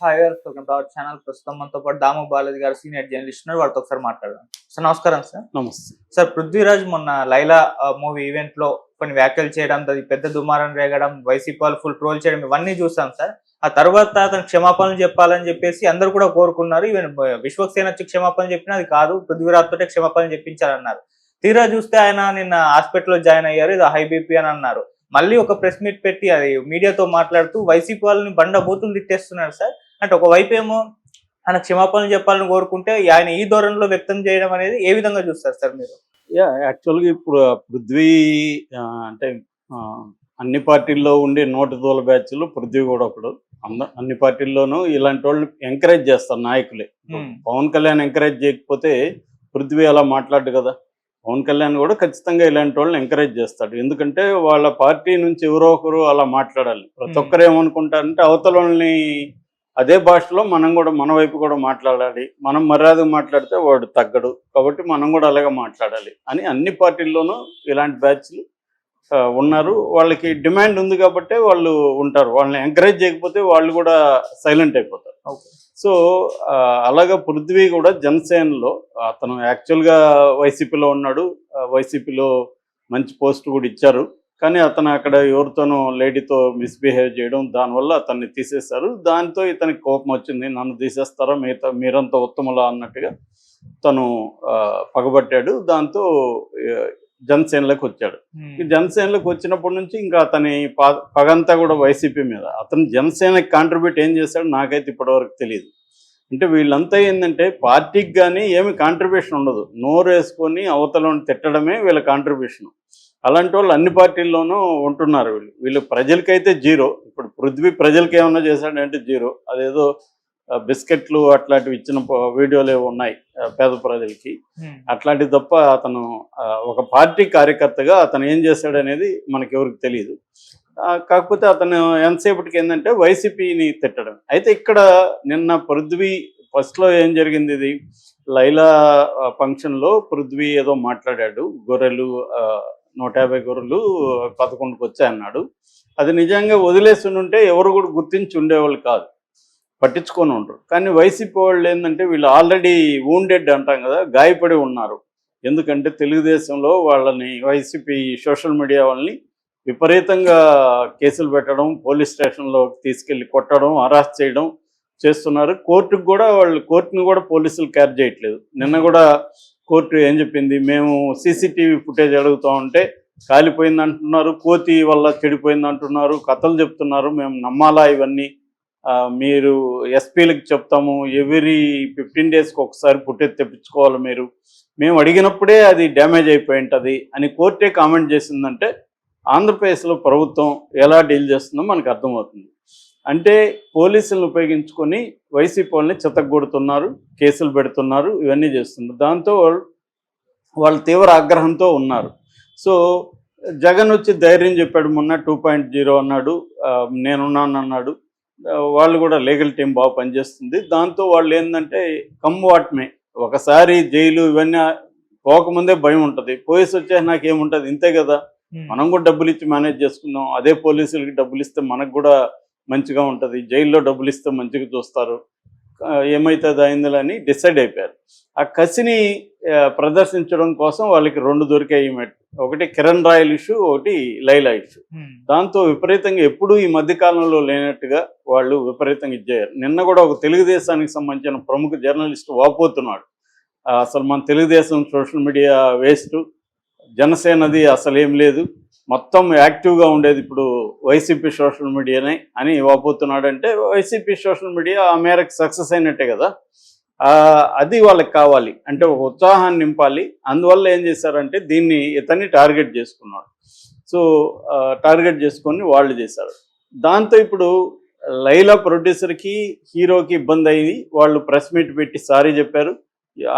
Hi గారు, welcome to our channel. ప్రస్తుతం మనతో పాటు దాము బాలాజీ గారు సీనియర్ జర్నలిస్ట్ ఉన్నారు. వారితో ఒకసారి మాట్లాడదాం. సార్ నమస్కారం సార్. నమస్తే. సార్, పృథ్వీరాజ్ మొన్న లైలా మూవీ ఈవెంట్ లో కొన్ని వ్యాఖ్యలు చేయడం, అది పెద్ద దుమారం రేగడం, వైసీపీ వాళ్ళు ఫుల్ ట్రోల్ చేయడం, ఇవన్నీ చూసాం సార్. ఆ తర్వాత అతను క్షమాపణలు చెప్పాలని చెప్పేసి అందరూ కూడా కోరుకున్నారు. ఈవెన్ విశ్వక్సేన వచ్చి క్షమాపణలు చెప్పినా అది కాదు, పృథ్వీరాజ్ తోటే క్షమాపణలు చెప్పించాలన్నారు. తీరా చూస్తే ఆయన నిన్న హాస్పిటల్లో జాయిన్ అయ్యారు, ఇది హై బీపీ అని అన్నారు. మళ్ళీ ఒక ప్రెస్ మీట్ పెట్టి అది మీడియాతో మాట్లాడుతూ వైసీపీ వాళ్ళని బండ బూతులు తిట్టేస్తున్నారు సార్. అంటే ఒకవైపు ఏమో ఆయన క్షమాపణలు చెప్పాలని కోరుకుంటే ఆయన ఈ ధోరణిలో వ్యక్తం చేయడం అనేది ఏ విధంగా చూస్తారు సార్ మీరు? యాక్చువల్గా ఇప్పుడు పృథ్వీ అంటే అన్ని పార్టీల్లో ఉండే నోటి దూల బ్యాచ్లు పృథ్వీ కూడా ఒకడు. అన్ని పార్టీల్లోనూ ఇలాంటి వాళ్ళు ఎంకరేజ్ చేస్తారు నాయకులే. పవన్ కళ్యాణ్ ఎంకరేజ్ చేయకపోతే పృథ్వీ అలా మాట్లాడు కదా. పవన్ కళ్యాణ్ కూడా ఖచ్చితంగా ఇలాంటి వాళ్ళని ఎంకరేజ్ చేస్తాడు. ఎందుకంటే వాళ్ళ పార్టీ నుంచి ఎవరో ఒకరు అలా మాట్లాడాలి. ప్రతి ఒక్కరు ఏమనుకుంటారంటే అవతల వాళ్ళని అదే భాషలో మనం కూడా మన వైపు కూడా మాట్లాడాలి. మనం మర్యాదగా మాట్లాడితే వాడు తగ్గడు, కాబట్టి మనం కూడా అలాగే మాట్లాడాలి అని అన్ని పార్టీల్లోనూ ఇలాంటి బ్యాచ్లు ఉన్నారు. వాళ్ళకి డిమాండ్ ఉంది కాబట్టి వాళ్ళు ఉంటారు. వాళ్ళని ఎంకరేజ్ చేయకపోతే వాళ్ళు కూడా సైలెంట్ అయిపోతారు. సో అలాగా పృథ్వీ కూడా జనసేనలో అతను యాక్చువల్గా వైసీపీలో ఉన్నాడు. వైసీపీలో మంచి పోస్ట్ కూడా ఇచ్చారు. కానీ అతను అక్కడ ఎవరితోనో లేడీతో మిస్బిహేవ్ చేయడం, దానివల్ల అతన్ని తీసేశారు. దాంతో ఇతనికి కోపం వచ్చింది, నన్ను తీసేస్తారా మీరంతా ఉత్తములా అన్నట్టుగా తను పగబట్టాడు. దాంతో జనసేనలోకి వచ్చాడు. జనసేనలోకి వచ్చినప్పటి నుంచి ఇంకా అతని పగంతా కూడా వైసీపీ మీద. అతను జనసేనకి కాంట్రిబ్యూట్ ఏం చేశాడు నాకైతే ఇప్పటివరకు తెలియదు. అంటే వీళ్ళంతా ఏంటంటే పార్టీకి కానీ ఏమి కాంట్రిబ్యూషన్ ఉండదు, నోరు వేసుకొని అవతలని తిట్టడమే వీళ్ళ కాంట్రిబ్యూషన్. అలాంటి వాళ్ళు అన్ని పార్టీల్లోనూ ఉంటున్నారు. వీళ్ళు ప్రజలకైతే జీరో. ఇప్పుడు పృథ్వీ ప్రజలకి ఏమన్నా చేశాడంటే జీరో. అదేదో బిస్కెట్లు అట్లాంటివి ఇచ్చిన వీడియోలు ఏవో ఉన్నాయి పేద ప్రజలకి, అట్లాంటివి తప్ప అతను ఒక పార్టీ కార్యకర్తగా అతను ఏం చేశాడనేది మనకెవరికి తెలియదు. కాకపోతే అతను ఎంతసేపటికి ఏంటంటే వైసీపీని తిట్టడం. అయితే ఇక్కడ నిన్న పృథ్వీ ఫస్ట్లో ఏం జరిగింది, ఇది లైలా ఫంక్షన్లో పృథ్వీ ఏదో మాట్లాడాడు. గొర్రెలు 150 గొర్రెలు 11కి వచ్చాయన్నాడు. అది నిజంగా వదిలేసి ఉంటే ఎవరు కూడా గుర్తించి ఉండేవాళ్ళు కాదు, పట్టించుకొని ఉండరు. కానీ వైసీపీ వాళ్ళు ఏంటంటే వీళ్ళు ఆల్రెడీ వూండెడ్ అంటాం కదా, గాయపడి ఉన్నారు. ఎందుకంటే తెలుగుదేశంలో వాళ్ళని వైసీపీ సోషల్ మీడియా వాళ్ళని విపరీతంగా కేసులు పెట్టడం, పోలీస్ స్టేషన్లో తీసుకెళ్ళి కొట్టడం, అరెస్ట్ చేయడం చేస్తున్నారు. కోర్టుని కూడా పోలీసులు కేర్ చేయట్లేదు. నిన్న కూడా కోర్టు ఏం చెప్పింది, మేము సీసీటీవీ ఫుటేజ్ అడుగుతూ ఉంటే కాలిపోయింది అంటున్నారు, కోతి వల్ల చెడిపోయింది అంటున్నారు, కథలు చెప్తున్నారు. మేము నమ్మాలా ఇవన్నీ? మీరు ఎస్పీలకు చెప్తాము, ఎవ్రీ 15 డేస్కి ఒకసారి ఫుటేజ్ తెప్పించుకోవాలి మీరు, మేము అడిగినప్పుడే అది డ్యామేజ్ అయిపోయి ఉంటుంది అని కోర్టే కామెంట్ చేసిందంటే ఆంధ్రప్రదేశ్లో ప్రభుత్వం ఎలా డీల్ చేస్తుందో మనకు అర్థమవుతుంది. అంటే పోలీసులను ఉపయోగించుకొని వైసీపీ వాళ్ళని చితగ్గొడుతున్నారు, కేసులు పెడుతున్నారు, ఇవన్నీ చేస్తున్నారు. దాంతో వాళ్ళు తీవ్ర ఆగ్రహంతో ఉన్నారు. సో జగన్ వచ్చి ధైర్యం చెప్పాడు, మొన్న 2.0 అన్నాడు, నేనున్నాను అన్నాడు. వాళ్ళు కూడా లీగల్ టీం బాగా పనిచేస్తుంది. దాంతో వాళ్ళు ఏంటంటే వాట్మే ఒకసారి జైలు ఇవన్నీ పోకముందే భయం ఉంటుంది, పోయేసి వచ్చేసి నాకేముంటుంది, ఇంతే కదా, మనం కూడా డబ్బులు ఇచ్చి మేనేజ్ చేసుకుందాం, అదే పోలీసులకి డబ్బులు ఇస్తే మనకు కూడా మంచిగా ఉంటుంది, జైల్లో డబ్బులు ఇస్తే మంచిగా చూస్తారు, ఏమైతుంది అయిందని డిసైడ్ అయిపోయారు. ఆ కసిని ప్రదర్శించడం కోసం వాళ్ళకి 2 దొరికాయి. ఒకటి కిరణ్ రాయల్ ఇష్యూ, ఒకటి లైలా ఇష్యూ. దాంతో విపరీతంగా ఎప్పుడూ ఈ మధ్యకాలంలో లేనట్టుగా వాళ్ళు విపరీతంగా ఇచ్చారు. నిన్న కూడా ఒక తెలుగుదేశానికి సంబంధించిన ప్రముఖ జర్నలిస్ట్ వాపోతున్నాడు, అసలు మన తెలుగుదేశం సోషల్ మీడియా వేస్ట్, జనసేనది అసలు ఏం లేదు, మొత్తం యాక్టివ్గా ఉండేది ఇప్పుడు వైసీపీ సోషల్ మీడియానే అని వాపోతున్నాడు. అంటే వైసీపీ సోషల్ మీడియా ఆ మేరకు సక్సెస్ అయినట్టే కదా. అది వాళ్ళకి కావాలి అంటే ఒక ఉత్సాహాన్ని నింపాలి. అందువల్ల ఏం చేశారంటే దీన్ని ఇతన్ని టార్గెట్ చేసుకున్నాడు. సో టార్గెట్ చేసుకొని వాళ్ళు చేశారు. దాంతో ఇప్పుడు లైలా ప్రొడ్యూసర్కి హీరోకి ఇబ్బంది అయింది. వాళ్ళు ప్రెస్ మీట్ పెట్టి సారీ చెప్పారు.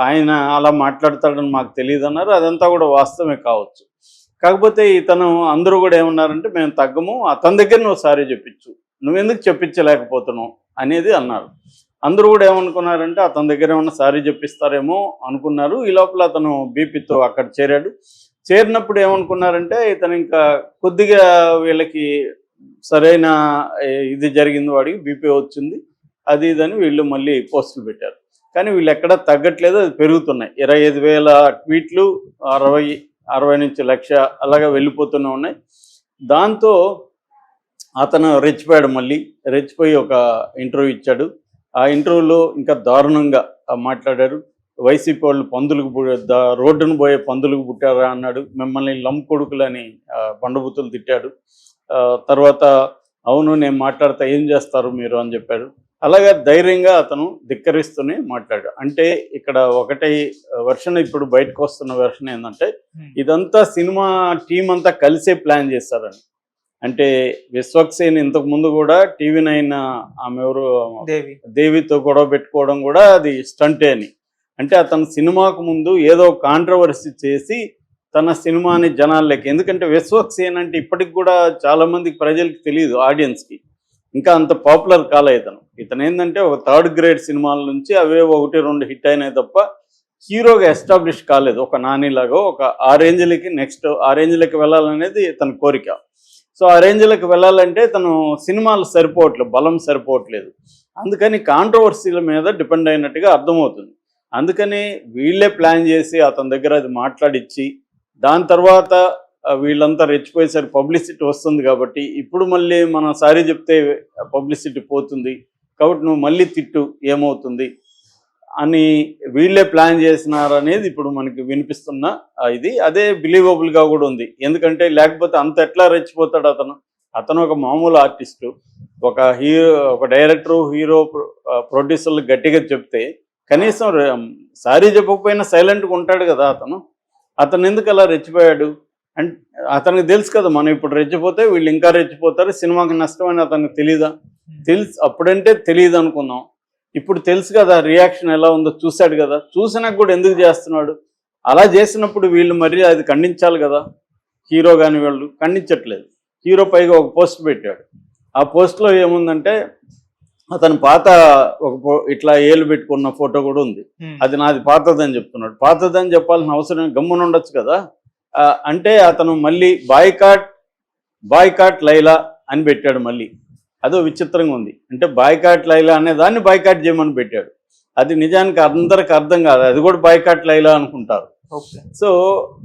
ఆయన అలా మాట్లాడతాడని మాకు తెలియదు అన్నారు. అదంతా కూడా వాస్తవమే కావచ్చు. కాకపోతే ఇతను అందరూ కూడా ఏమన్నారంటే మేము తగ్గము, అతని దగ్గర నువ్వు సారీ చెప్పించు, నువ్వెందుకు చెప్పించలేకపోతున్నావు అనేది అన్నారు. అందరూ కూడా ఏమనుకున్నారంటే అతని దగ్గర ఏమన్నా సారీ చెప్పిస్తారేమో అనుకున్నారు. ఈ లోపల అతను బీపీతో అక్కడ చేరాడు. చేరినప్పుడు ఏమనుకున్నారంటే ఇతను ఇంకా కొద్దిగా వీళ్ళకి సరైన ఇది జరిగింది, వాడికి బీపీ వచ్చింది, అది ఇదని వీళ్ళు మళ్ళీ పోస్టులు పెట్టారు. కానీ వీళ్ళు ఎక్కడా తగ్గట్లేదు, అది పెరుగుతున్నాయి. 25,000 ట్వీట్లు 60 నుంచి 1,00,000 అలాగా వెళ్ళిపోతూనే ఉన్నాయి. దాంతో అతను రెచ్చిపోయాడు. మళ్ళీ రెచ్చిపోయి ఒక ఇంటర్వ్యూ ఇచ్చాడు. ఆ ఇంటర్వ్యూలో ఇంకా దారుణంగా మాట్లాడారు. వైసీపీ వాళ్ళు పందులకు రోడ్డును పోయే పందులకు పుట్టారా అన్నాడు. మిమ్మల్ని లం కొడుకులని బండబూతులు తిట్టాడు. తర్వాత అవును నేను మాట్లాడతా ఏం చేస్తారు మీరు అని చెప్పాడు. అలాగా ధైర్యంగా అతను ధిక్కరిస్తూనే మాట్లాడాడు. అంటే ఇక్కడ ఒకటే వెర్షన్, ఇప్పుడు బయటకు వస్తున్న వెర్షన్ ఏంటంటే ఇదంతా సినిమా టీం అంతా కలిసే ప్లాన్ చేస్తారని. అంటే విశ్వక్సేన్ ఇంతకు ముందు కూడా TV9 ఆమె ఎవరు దేవితో గొడవ పెట్టుకోవడం కూడా అది స్టంటే అని. అంటే అతను సినిమాకు ముందు ఏదో కాంట్రవర్సీ చేసి తన సినిమాని జనాల్లోకి, ఎందుకంటే విశ్వక్సేన్ అంటే ఇప్పటికి కూడా చాలా మందికి ప్రజలకు తెలియదు, ఆడియన్స్కి ఇంకా అంత పాపులర్ కాలేదు. ఇతను ఏంటంటే ఒక 3rd గ్రేడ్ సినిమాల నుంచి అవే 1-2 హిట్ అయినాయి తప్ప హీరోగా ఎస్టాబ్లిష్ కాలేదు. ఒక నానిలాగా ఒక ఆ రేంజ్లకి, నెక్స్ట్ ఆ రేంజ్లకి వెళ్ళాలనేది తన కోరిక. సో ఆ రేంజ్లకు వెళ్ళాలంటే తను సినిమాలు సరిపోవట్లేదు, బలం సరిపోవట్లేదు. అందుకని కాంట్రవర్సీల మీద డిపెండ్ అయినట్టుగా అర్థమవుతుంది. అందుకని వీళ్ళే ప్లాన్ చేసి అతని దగ్గర అది మాట్లాడిచ్చి, దాని తర్వాత వీళ్ళంతా రెచ్చిపోయేసరికి పబ్లిసిటీ వస్తుంది కాబట్టి ఇప్పుడు మళ్ళీ మనం సారీ చెప్తే పబ్లిసిటీ పోతుంది కాబట్టి నువ్వు మళ్ళీ తిట్టు ఏమవుతుంది అని వీళ్ళే ప్లాన్ చేసినారనేది ఇప్పుడు మనకి వినిపిస్తున్న ఇది. అదే బిలీవబుల్గా కూడా ఉంది. ఎందుకంటే లేకపోతే అంత ఎట్లా రెచ్చిపోతాడు అతను ఒక మామూలు ఆర్టిస్టు, ఒక డైరెక్టరు, హీరో, ప్రొడ్యూసర్లు గట్టిగా చెప్తే కనీసం సారీ చెప్పకపోయినా సైలెంట్గా ఉంటాడు కదా అతను ఎందుకు అలా రెచ్చిపోయాడు అంటే అతనికి తెలుసు కదా మనం ఇప్పుడు రెచ్చిపోతే వీళ్ళు ఇంకా రెచ్చిపోతారు, సినిమాకి నష్టం అని అతనికి తెలీదా? అప్పుడంటే తెలియదు అనుకున్నాం, ఇప్పుడు తెలుసు కదా రియాక్షన్ ఎలా ఉందో చూశాడు కదా, చూసినాక కూడా ఎందుకు చేస్తున్నాడు? అలా చేసినప్పుడు వీళ్ళు మరి అది ఖండించాలి కదా. హీరో కానీ వాళ్ళు ఖండించట్లేదు. హీరో పైగా ఒక పోస్ట్ పెట్టాడు. ఆ పోస్ట్లో ఏముందంటే అతను పాత ఇట్లా ఏలు పెట్టుకున్న ఫోటో కూడా ఉంది. అది నాది పాతదని చెప్తున్నాడు. పాతదని చెప్పాల్సిన అవసరం గమ్మున ఉండొచ్చు కదా. అంటే అతను మళ్ళీ బాయ్కాట్ లైలా అని పెట్టాడు. మళ్ళీ అదో విచిత్రంగా ఉంది. అంటే బాయ్కాట్ లైలా అనే దాన్ని బాయ్కాట్ చేయమని పెట్టాడు. అది నిజానికి అందరికి అర్థం కాదు, అది కూడా బాయ్కాట్ లైలా అనుకుంటారు. సో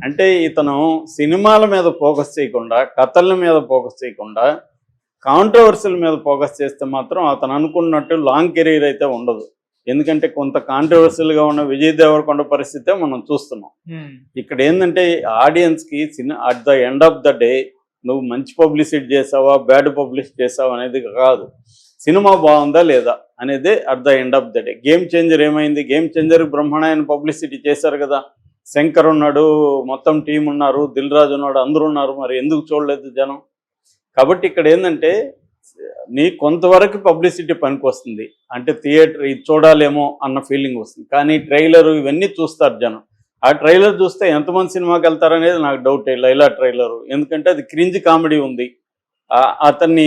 అంటే ఇతను సినిమాల మీద ఫోకస్ చేయకుండా, కథల మీద ఫోకస్ చేయకుండా కాంట్రవర్సీల మీద ఫోకస్ చేస్తే మాత్రం అతను అనుకున్నట్టు లాంగ్ కెరీర్ అయితే ఉండదు. ఎందుకంటే కొంత కాంట్రవర్సీలుగా ఉన్న విజయ్ దేవరకొండ పరిస్థితే మనం చూస్తున్నాం. ఇక్కడ ఏంటంటే ఆడియన్స్కి at the end of the day నువ్వు మంచి పబ్లిసిటీ చేసావా, బ్యాడ్ పబ్లిసిటీ చేసావా అనేది కాదు, సినిమా బాగుందా లేదా అనేదే at the end of the day. Game changer ఏమైంది? గేమ్ చేంజర్ బ్రహ్మాండమైన పబ్లిసిటీ చేశారు కదా. శంకర్ ఉన్నాడు, మొత్తం టీం ఉన్నారు, దిల్ రాజు ఉన్నాడు, అందరూ ఉన్నారు, మరి ఎందుకు చూడలేదు జనం? కాబట్టి ఇక్కడ ఏంటంటే నీ కొంతవరకు పబ్లిసిటీ పనికి వస్తుంది, అంటే థియేటర్ ఇది చూడాలేమో అన్న ఫీలింగ్ వస్తుంది. కానీ ట్రైలరు ఇవన్నీ చూస్తారు జనం. ఆ ట్రైలర్ చూస్తే ఎంతమంది సినిమాకి వెళ్తారనేది నాకు డౌటే, లైలా ట్రైలరు. ఎందుకంటే అది క్రింజ్ కామెడీ ఉంది. అతన్ని